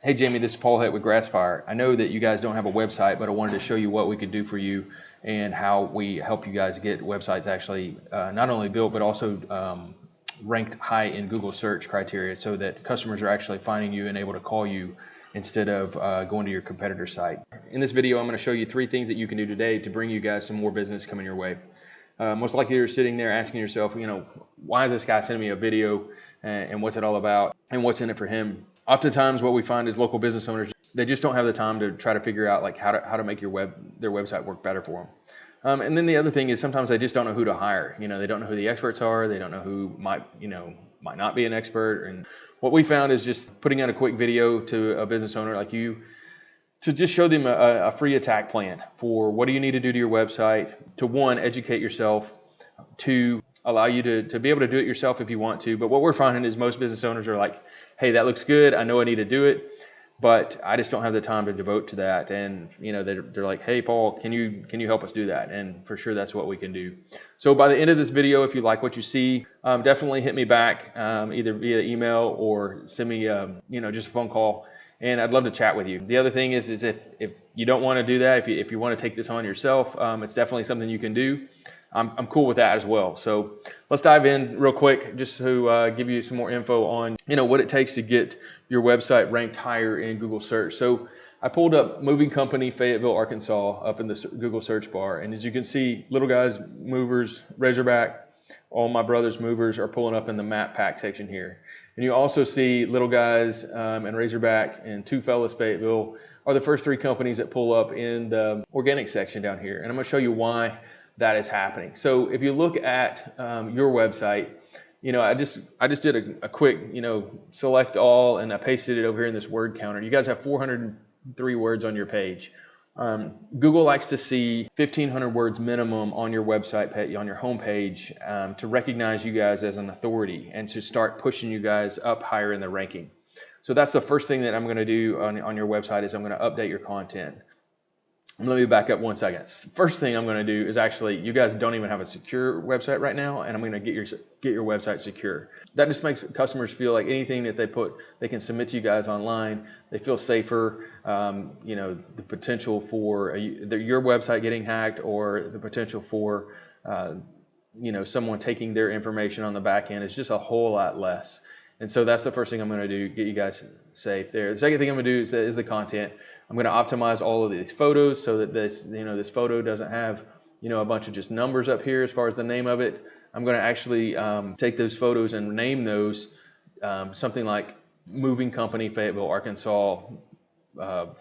Hey Jamie, this is Paul Hitt with Grassfire. I know that you guys don't have a website, but I wanted to show you what we could do for you and how we help you guys get websites actually not only built, but also ranked high in Google search criteria so that customers are actually finding you and able to call you instead of going to your competitor site. In this video, I'm going to show you 3 things that you can do today to bring you guys some more business coming your way. Most likely you're sitting there asking yourself, why is this guy sending me a video and what's it all about and what's in it for him? Oftentimes what we find is local business owners, they just don't have the time to try to figure out like how to make their website work better for them. And then the other thing is sometimes they just don't know who to hire. They don't know who the experts are. They don't know who might not be an expert. And what we found is just putting out a quick video to a business owner like you to just show them a free attack plan for what do you need to do to your website to 1, educate yourself, 2, allow you to be able to do it yourself if you want to. But what we're finding is most business owners are like, hey, that looks good. I know I need to do it, but I just don't have the time to devote to that. And they're like, hey, Paul, can you help us do that? And for sure, that's what we can do. So by the end of this video, if you like what you see, definitely hit me back either via email or send me just a phone call. And I'd love to chat with you. The other thing is if you don't want to do that, if you want to take this on yourself, it's definitely something you can do. I'm cool with that as well. So let's dive in real quick just to give you some more info on what it takes to get your website ranked higher in Google search. So I pulled up moving company Fayetteville, Arkansas up in the Google search bar, and as you can see, Little Guys Movers, Razorback, all my brothers movers are pulling up in the map pack section here. And you also see Little Guys and Razorback and Two Fellas Fayetteville are the first 3 companies that pull up in the organic section down here. And I'm going to show you why that is happening. So if you look at your website, I just did a quick select all, and I pasted it over here in this word counter. You guys have 403 words on your page. Google likes to see 1,500 words minimum on your website, on your homepage, to recognize you guys as an authority and to start pushing you guys up higher in the ranking. So that's the first thing that I'm going to do on your website is I'm going to update your content. Let me back up 1 second. First thing I'm going to do is actually, you guys don't even have a secure website right now, and I'm going to get your website secure. That just makes customers feel like anything that they can submit to you guys online, they feel safer. The potential for your website getting hacked or the potential for someone taking their information on the back end is just a whole lot less. And so that's the first thing I'm going to do, get you guys safe there. The second thing I'm going to do is the content. I'm going to optimize all of these photos so that this photo doesn't have a bunch of just numbers up here as far as the name of it. I'm going to actually take those photos and name those something like Moving Company Fayetteville, Arkansas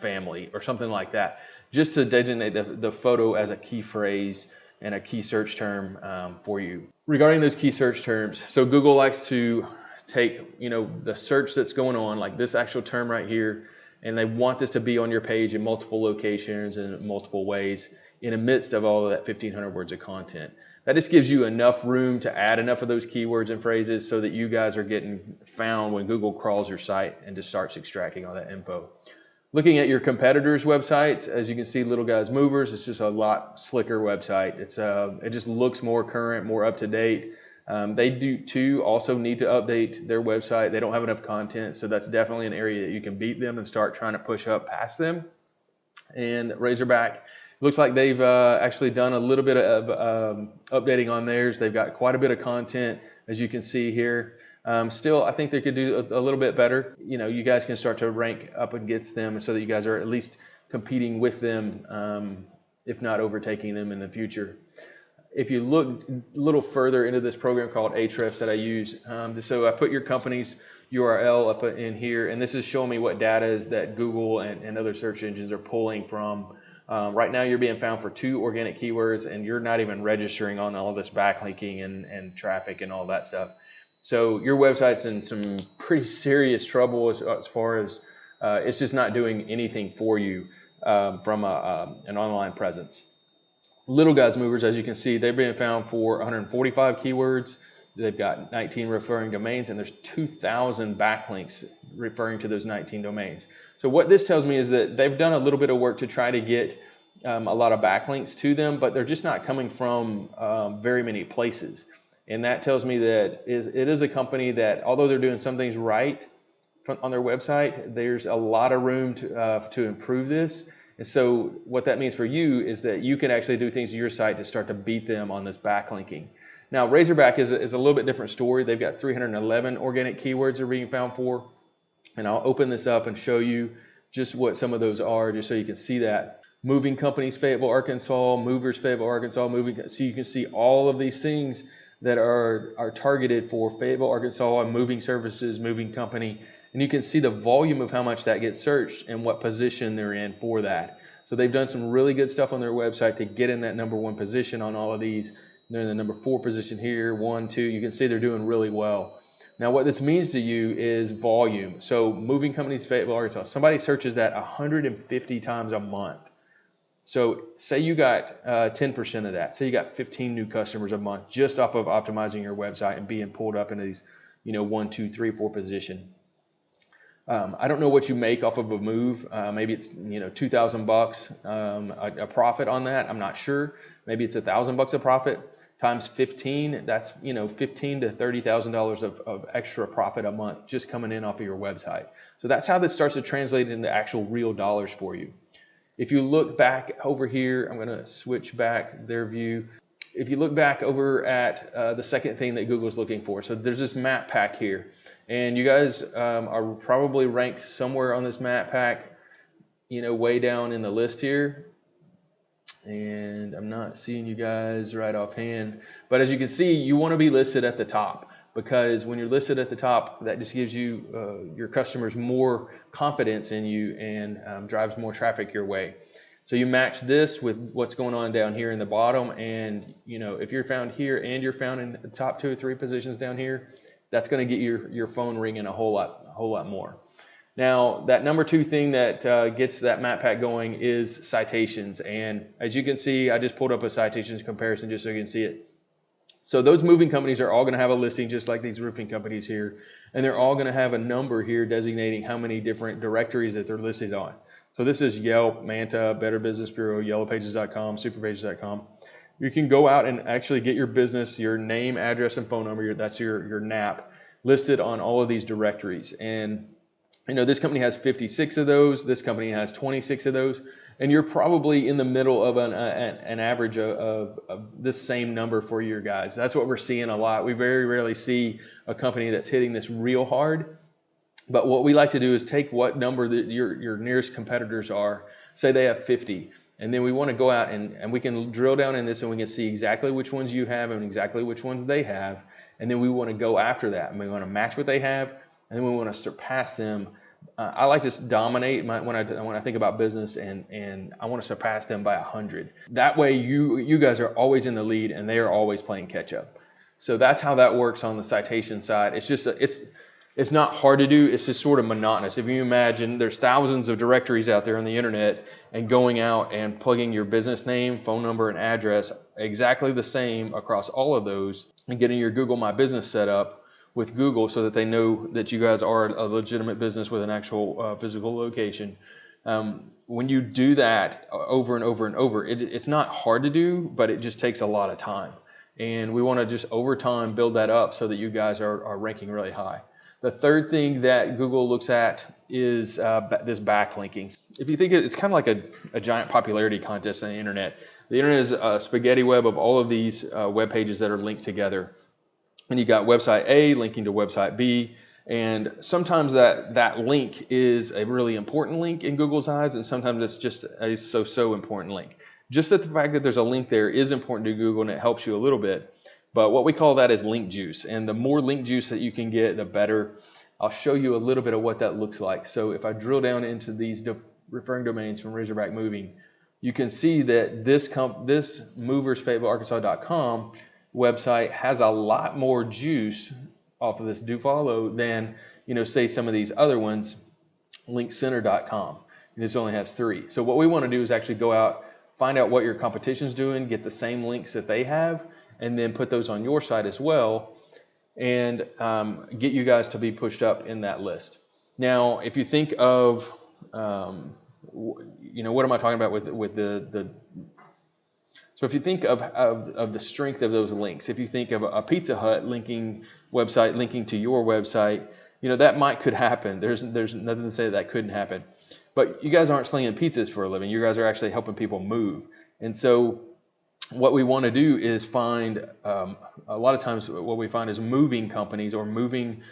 family or something like that, just to designate the photo as a key phrase and a key search term for you. Regarding those key search terms, so Google likes to take the search that's going on, like this actual term right here, and they want this to be on your page in multiple locations and multiple ways in the midst of all of that 1,500 words of content. That just gives you enough room to add enough of those keywords and phrases so that you guys are getting found when Google crawls your site and just starts extracting all that info. Looking at your competitors' websites, as you can see, Little Guys Movers, it's just a lot slicker website. It just looks more current, more up to date. They do too also need to update their website. They don't have enough content, so that's definitely an area that you can beat them and start trying to push up past them. And Razorback, looks like they've actually done a little bit of updating on theirs. They've got quite a bit of content, as you can see here. Still, I think they could do a little bit better. You guys can start to rank up against them so that you guys are at least competing with them, if not overtaking them in the future. If you look a little further into this program called Hrefs that I use, so I put your company's URL up in here, and this is showing me what data is that Google and other search engines are pulling from. Right now you're being found for 2 organic keywords, and you're not even registering on all this backlinking and traffic and all that stuff. So your website's in some pretty serious trouble as far as it's just not doing anything for you from an online presence. Little Guys Movers, as you can see, they're being found for 145 keywords. They've got 19 referring domains, and there's 2,000 backlinks referring to those 19 domains. So what this tells me is that they've done a little bit of work to try to get a lot of backlinks to them, but they're just not coming from very many places. And that tells me that it is a company that, although they're doing some things right, on their website, there's a lot of room to improve this. And so what that means for you is that you can actually do things to your site to start to beat them on this backlinking. Now, Razorback is a little bit different story. They've got 311 organic keywords they're being found for. And I'll open this up and show you just what some of those are, just so you can see that. Moving companies, Fayetteville, Arkansas, movers, Fayetteville, Arkansas, moving. So you can see all of these things that are targeted for Fayetteville, Arkansas, and moving services, moving company. And you can see the volume of how much that gets searched and what position they're in for that. So they've done some really good stuff on their website to get in that #1 position on all of these. They're in the #4 position here, 1, 2. You can see they're doing really well. Now, what this means to you is volume. So moving companies, Fayetteville, Arkansas, somebody searches that 150 times a month. So say you got 10% of that. Say you got 15 new customers a month just off of optimizing your website and being pulled up into these, 1, 2, 3, 4 position. I don't know what you make off of a move. Maybe it's $2,000 a profit on that. I'm not sure. Maybe it's $1,000 a profit times 15. That's $15,000 to $30,000 of extra profit a month just coming in off of your website. So that's how this starts to translate into actual real dollars for you. If you look back over here, I'm going to switch back their view. If you look back over at the second thing that Google's looking for, so there's this map pack here, and you guys are probably ranked somewhere on this map pack, way down in the list here. And I'm not seeing you guys right offhand, but as you can see, you want to be listed at the top, because when you're listed at the top, that just gives you your customers more confidence in you and drives more traffic your way. So you match this with what's going on down here in the bottom, and if you're found here and you're found in the top 2 or 3 positions down here, that's going to get your phone ringing a whole lot more. Now, that #2 thing that gets that map pack going is citations. And as you can see, I just pulled up a citations comparison just so you can see it. So those moving companies are all going to have a listing just like these roofing companies here. And they're all going to have a number here designating how many different directories that they're listed on. So this is Yelp, Manta, Better Business Bureau, YellowPages.com, Superpages.com. You can go out and actually get your business, your name, address, and phone number, that's your NAP, listed on all of these directories. And this company has 56 of those. This company has 26 of those. And you're probably in the middle of an average of this same number for your guys. That's what we're seeing a lot. We very rarely see a company that's hitting this real hard. But what we like to do is take what number that your nearest competitors are. Say they have 50. And then we want to go out and we can drill down in this, and we can see exactly which ones you have and exactly which ones they have. And then we want to go after that. And we want to match what they have, and then we want to surpass them. I like to dominate when I think about business, and I want to surpass them by 100. That way you guys are always in the lead, and they are always playing catch up. So that's how that works on the citation side. It's just it's not hard to do. It's just sort of monotonous. If you imagine there's thousands of directories out there on the internet, and going out and plugging your business name, phone number, and address exactly the same across all of those, and getting your Google My Business set up with Google so that they know that you guys are a legitimate business with an actual physical location. When you do that over and over and over, it's not hard to do, but it just takes a lot of time. And we want to just over time build that up so that you guys are ranking really high. The third thing that Google looks at is this backlinking. If you think it's kind of like a giant popularity contest on the internet. The internet is a spaghetti web of all of these web pages that are linked together. And you got website A linking to website B, and sometimes that link is a really important link in Google's eyes, and sometimes it's just a so important link. Just that the fact that there's a link there is important to Google, and it helps you a little bit. But what we call that is link juice, and the more link juice that you can get, the better. I'll show you a little bit of what that looks like. So if I drill down into these referring domains from Razorback Moving, you can see that this moversfayettevillearkansas.com website has a lot more juice off of this do follow than say some of these other ones. linkcenter.com, and this only has 3. So what we want to do is actually go out, find out what your competition's doing, get the same links that they have, and then put those on your site as well, and get you guys to be pushed up in that list. Now, if you think of what am I talking about with the so if you think of the strength of those links, if you think of a Pizza Hut website linking to your website, that could happen. There's nothing to say that couldn't happen. But you guys aren't slinging pizzas for a living. You guys are actually helping people move. And so what we want to do is find, a lot of times what we find is moving companies or moving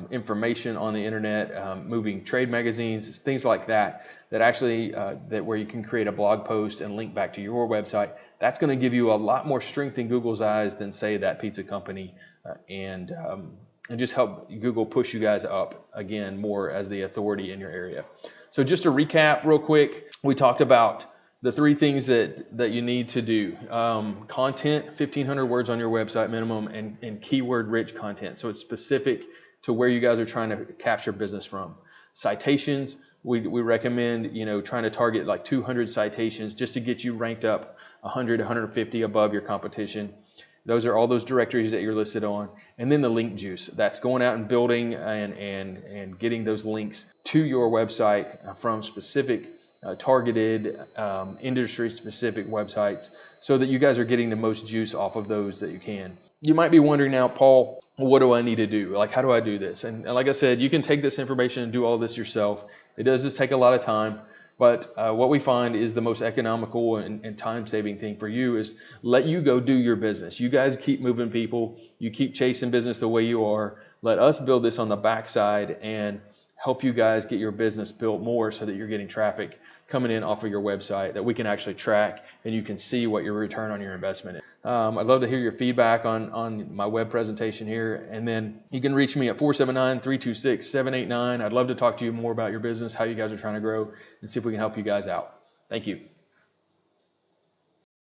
information on the internet, moving trade magazines, things like that, that actually, that where you can create a blog post and link back to your website. That's going to give you a lot more strength in Google's eyes than, say, that pizza company, and just help Google push you guys up again more as the authority in your area. So just to recap real quick, we talked about the 3 things that you need to do. Content, 1,500 words on your website minimum, and keyword-rich content. So it's specific to where you guys are trying to capture business from. Citations, we recommend, trying to target like 200 citations just to get you ranked up 100, 150 above your competition. Those are all those directories that you're listed on. And then the link juice. That's going out and building and getting those links to your website from specific targeted industry-specific websites so that you guys are getting the most juice off of those that you can. You might be wondering now, Paul, what do I need to do? Like, how do I do this? And like I said, you can take this information and do all this yourself. It does just take a lot of time. But what we find is the most economical and time-saving thing for you is let you go do your business. You guys keep moving people. You keep chasing business the way you are. Let us build this on the backside and help you guys get your business built more so that you're getting traffic coming in off of your website that we can actually track and you can see what your return on your investment is. I'd love to hear your feedback on my web presentation here. And then you can reach me at 479-326-789. I'd love to talk to you more about your business, how you guys are trying to grow, and see if we can help you guys out. Thank you.